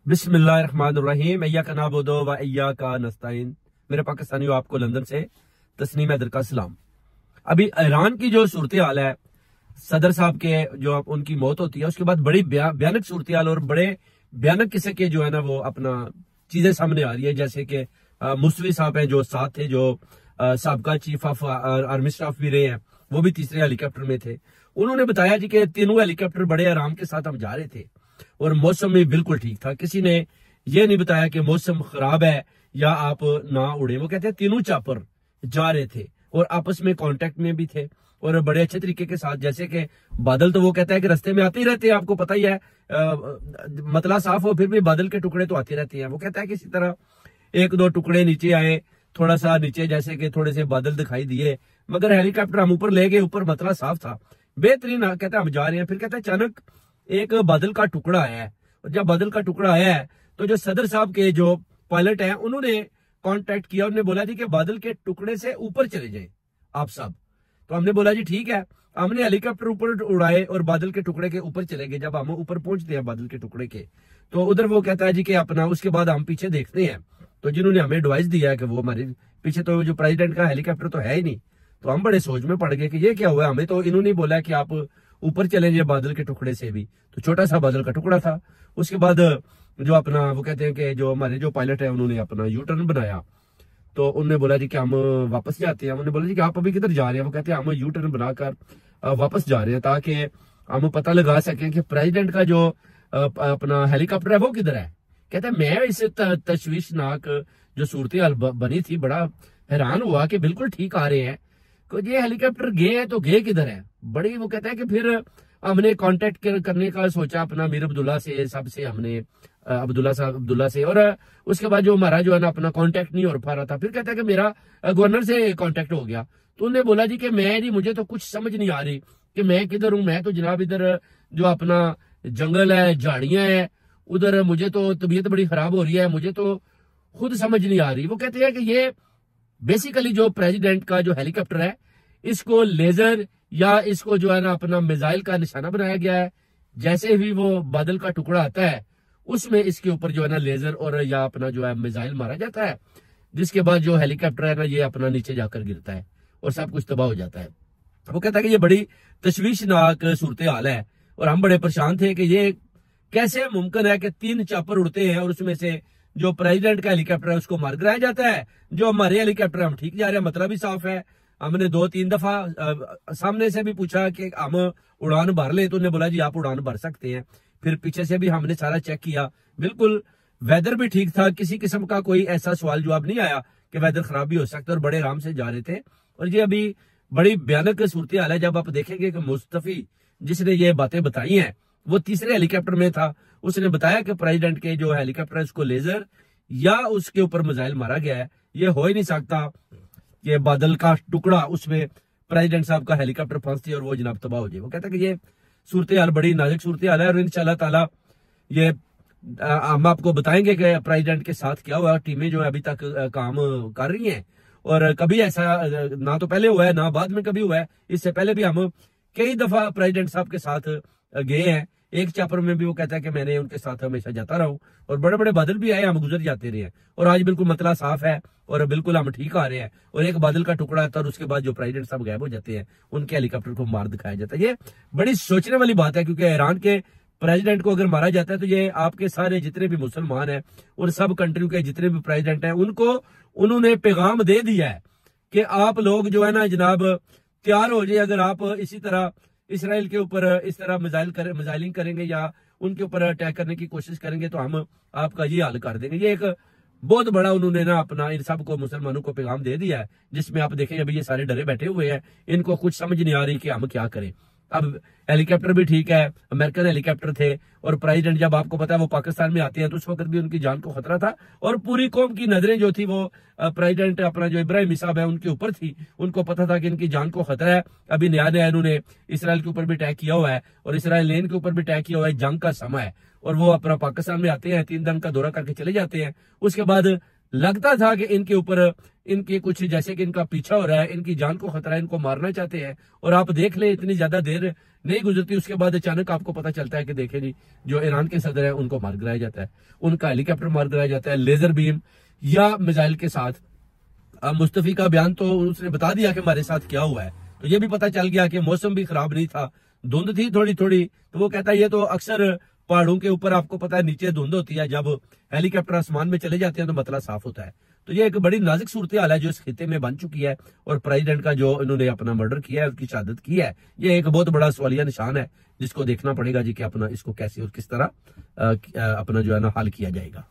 बिस्मिल्लाहिर्रहमानिर्रहीम इय्याका नअबुदु व इय्याका नस्तईन। मेरे पाकिस्तानियों, आपको लंदन से तस्नीम हैदर का सलाम। अभी ईरान की जो सूरत हाल है, सदर साहब के जो उनकी मौत होती है उसके बाद बड़ी भयानक सूरत हाल और बड़े भयानक किस्से के जो है ना वो अपना चीजें सामने आ रही है। जैसे कि मुसवी साहब है जो साथ थे, जो साबका चीफ ऑफ आर्मी स्टाफ भी रहे हैं, वो भी तीसरे हेलीकॉप्टर में थे। उन्होंने बताया जी कि तीनों हेलीकॉप्टर बड़े आराम के साथ हम जा रहे थे और मौसम भी बिल्कुल ठीक था। किसी ने ये नहीं बताया कि मौसम खराब है या आप ना उड़े। वो कहते हैं तीनों चापर जा रहे थे और आपस में कांटेक्ट में भी थे और बड़े अच्छे तरीके के साथ। जैसे कि बादल तो वो कहता है कि रास्ते में आते ही रहते हैं, आपको पता ही है, मतला साफ हो फिर भी बादल के टुकड़े तो आते रहते हैं। वो कहता है कि इसी तरह एक दो टुकड़े नीचे आए, थोड़ा सा नीचे जैसे कि थोड़े से बादल दिखाई दिए, मगर हेलीकॉप्टर हम ऊपर ले गए, ऊपर मतला साफ था, बेहतरीन। कहता है हम जा रहे हैं। फिर कहता है अचानक एक बादल का टुकड़ा आया है और जब बादल का टुकड़ा आया है तो जो सदर साहब के जो पायलट हैं उन्होंने कांटेक्ट किया। उन्होंने बोला जी कि बादल के टुकड़े से ऊपर चले जाएं आप सब। तो हमने बोला जी ठीक है। हमने हेलीकॉप्टर ऊपर उड़ाए और बादल के टुकड़े के ऊपर चले गए। जब हम ऊपर पहुंचते हैं बादल के टुकड़े के, तो उधर वो कहता है जी कि अपना उसके बाद हम पीछे देखते हैं। तो जिन्होंने हमें एडवाइस दिया है कि वो हमारे पीछे तो जो प्रेसिडेंट का हेलीकॉप्टर तो है ही नहीं, तो हम बड़े सोच में पड़ गए कि ये क्या हुआ। हमें तो इन्होंने बोला कि आप ऊपर चले जाए बादल के टुकड़े से भी, तो छोटा सा बादल का टुकड़ा था। उसके बाद जो अपना वो कहते हैं कि जो हमारे जो पायलट है उन्होंने अपना यू टर्न बनाया। तो उन्होंने बोला जी कि हम वापस जाते हैं। उन्होंने बोला जी कि आप अभी किधर जा रहे हैं। वो कहते हैं हम यू टर्न बनाकर वापस जा रहे हैं ताकि हम पता लगा सकें कि प्रेसिडेंट का जो अपना हेलीकॉप्टर है वो किधर है। कहते हैं मैं इस तशवीशनाक जो सूरत हाल बनी थी बड़ा हैरान हुआ कि बिल्कुल ठीक आ रहे हैं, ये हेलीकॉप्टर गए हैं तो गए किधर है बड़ी। वो कहता है कि फिर हमने कांटेक्ट करने का सोचा अपना मीर अब्दुल्ला से, सबसे हमने अब्दुल्ला से, और उसके बाद जो हमारा जो है ना अपना कांटेक्ट नहीं हो पा रहा था। फिर कहता है कि मेरा गवर्नर से कांटेक्ट हो गया। तो उन्होंने बोला जी कि मैं जी मुझे तो कुछ समझ नहीं आ रही कि मैं किधर हूँ। मैं तो जनाब इधर जो अपना जंगल है, झाड़ियां है, उधर मुझे तो तबीयत बड़ी खराब हो रही है, मुझे तो खुद समझ नहीं आ रही। वो कहते हैं कि ये बेसिकली जो प्रेसिडेंट का जो हेलीकॉप्टर है इसको लेजर या इसको जो है ना अपना मिसाइल का निशाना बनाया गया है। जैसे ही वो बादल का टुकड़ा आता है उसमें इसके ऊपर जो है ना लेजर और या अपना जो है मिसाइल मारा जाता है, जिसके बाद जो हेलीकॉप्टर है ना ये अपना नीचे जाकर गिरता है और सब कुछ तबाह हो जाता है। वो कहता है कि ये बड़ी तशवीशनाक सूरत हाल है और हम बड़े परेशान थे कि ये कैसे मुमकिन है कि 3 चापर उड़ते हैं और उसमें से जो प्रेसिडेंट का हेलीकॉप्टर है उसको मार गिराया जाता है, जो हमारे हेलीकॉप्टर हम ठीक जा रहे हैं, मतलब भी साफ है। हमने 2-3 दफा सामने से भी पूछा कि हम उड़ान भर ले, तो उन्होंने बोला जी आप उड़ान भर सकते हैं। फिर पीछे से भी हमने सारा चेक किया, बिल्कुल वेदर भी ठीक था, किसी किस्म का कोई ऐसा सवाल जवाब नहीं आया कि वेदर खराब भी हो सकता है और बड़े आराम से जा रहे थे। और ये अभी बड़ी भयानक सूरत हाल है। जब आप देखेंगे कि मुस्तफी जिसने ये बातें बताई हैं वो तीसरे हेलीकॉप्टर में था, उसने बताया कि प्रेसिडेंट के जो हेलीकॉप्टर है उसको लेजर या उसके ऊपर मिसाइल मारा गया है। ये हो ही नहीं सकता कि बादल का टुकड़ा उसमें प्रेसिडेंट साहब का हेलीकॉप्टर फंसती और वो जनाब तबाह हो जाए। वो कहता है कि ये सूरत हाल बड़ी नाजुक सूरत हाल है और इंशाल्लाह ताला ये हम आपको बताएंगे कि प्रेसिडेंट के साथ क्या हुआ। टीमें जो है अभी तक काम कर रही हैं और कभी ऐसा ना तो पहले हुआ है ना बाद में कभी हुआ है। इससे पहले भी हम कई दफा प्रेसिडेंट साहब के साथ गए हैं। एक चापर में भी वो कहता है कि मैंने उनके साथ हमेशा जाता रहा हूं और बड़े बड़े बादल भी आए, हम गुजर जाते रहे हैं और आज बिल्कुल मतला साफ है और बिल्कुल हम ठीक आ रहे हैं। और एक बादल का टुकड़ा आता है और उसके बाद जो प्रेसिडेंट साहब गायब हो जाते हैं उनके हेलीकॉप्टर को मार दिखाया जाता है। ये बड़ी सोचने वाली बात है क्योंकि ईरान के प्रेसिडेंट को अगर मारा जाता है तो ये आपके सारे जितने भी मुसलमान हैं और सब कंट्री के जितने भी प्रेसिडेंट हैं उनको उन्होंने पैगाम दे दिया है कि आप लोग जो है ना जनाब तैयार हो जाए। अगर आप इसी तरह इसराइल के ऊपर इस तरह मिसाइलिंग करेंगे या उनके ऊपर अटैक करने की कोशिश करेंगे तो हम आपका ये हाल कर देंगे। ये एक बहुत बड़ा उन्होंने ना अपना इन सबको मुसलमानों को पैगाम दे दिया है, जिसमें आप देखें अभी ये सारे डरे बैठे हुए हैं, इनको कुछ समझ नहीं आ रही कि हम क्या करें। अब हेलीकॉप्टर भी ठीक है, अमेरिकन हेलीकॉप्टर थे और प्रेसिडेंट जब आपको पता है वो पाकिस्तान में आते हैं तो उस वक्त भी उनकी जान को खतरा था और पूरी कौम की नजरें जो थी वो प्रेसिडेंट अपना जो इब्राहिम साहब है उनके ऊपर थी। उनको पता था कि इनकी जान को खतरा है। अभी नया इन्होंने इसराइल के ऊपर भी अटैक किया हुआ है और इसराइल के ऊपर भी अटैक किया हुआ है। जंग का समय है और वो अपना पाकिस्तान में आते हैं, 3 दिन का दौरा करके चले जाते हैं। उसके बाद लगता था कि इनके ऊपर इनके कुछ जैसे कि इनका पीछा हो रहा है, इनकी जान को खतरा है, इनको मारना चाहते हैं। और आप देख ले इतनी ज्यादा देर नहीं गुजरती, उसके बाद अचानक आपको पता चलता है कि देखें जी जो ईरान के सदर है उनको मार गिराया जाता है, उनका हेलीकॉप्टर मार गिराया जाता है लेजर बीम या मिसाइल के साथ। अब मुस्तफी का बयान तो उसने बता दिया कि हमारे साथ क्या हुआ है, तो ये भी पता चल गया कि मौसम भी खराब नहीं था, धुंध थी थोड़ी थोड़ी। तो वो कहता है ये तो अक्सर पहाड़ों के ऊपर आपको पता है नीचे धुंध होती है, जब हेलीकॉप्टर आसमान में चले जाते हैं तो मतला साफ होता है। तो ये एक बड़ी नाजुक सूरत हाल है जो इस खिते में बन चुकी है। और प्रेसिडेंट का जो इन्होंने अपना मर्डर किया है, उसकी शहादत की है, ये एक बहुत बड़ा सवालिया निशान है जिसको देखना पड़ेगा जी कि अपना इसको कैसे और किस तरह अपना जो है ना हल किया जाएगा।